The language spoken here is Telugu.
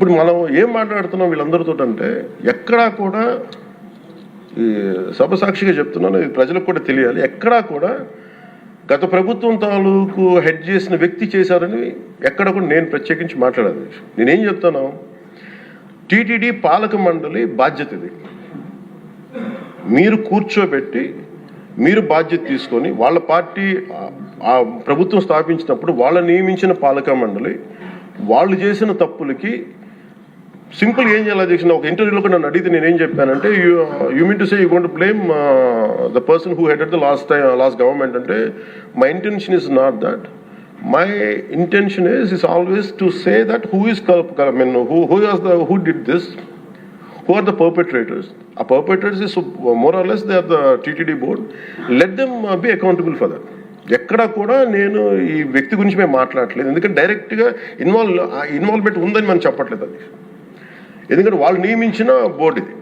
ఇప్పుడు మనం ఏం మాట్లాడుతున్నాం వీళ్ళందరితో అంటే ఎక్కడా కూడా ఈ సభ సాక్షిగా చెప్తున్నాను, ఇది ప్రజలకు కూడా తెలియాలి, ఎక్కడా కూడా గత ప్రభుత్వం తాలూకు హెడ్ చేసిన వ్యక్తి చేశారని ఎక్కడ కూడా నేను ప్రత్యేకించి మాట్లాడాలి. నేనేం చెప్తాను, టీటీడీ పాలక మండలి బాధ్యత ఇది. మీరు కూర్చోబెట్టి మీరు బాధ్యత తీసుకొని వాళ్ళ పార్టీ ఆ ప్రభుత్వం స్థాపించినప్పుడు వాళ్ళ నియమించిన పాలక మండలి వాళ్ళు చేసిన తప్పులకి సింపుల్ ఏం చేయాలి అధ్యక్ష, ఒక ఇంటర్వ్యూలో కూడా నన్ను అడిగితే నేనేం చెప్పానంటే, you mean to say you going to blame the person who headed the last government అంటే my intention is not that. My intention is always to say that who did this, who are the perpetrators. A perpetrators is more or less they are the TTD board. Let them be accountable for that. ఎక్కడా కూడా నేను ఈ వ్యక్తి గురించి మేము మాట్లాడలేదు, ఎందుకంటే డైరెక్ట్గా ఇన్వాల్వ్మెంట్ ఉందని మనం చెప్పట్లేదు అది, ఎందుకంటే వాళ్ళు నియమించిన బోర్డు ఇది.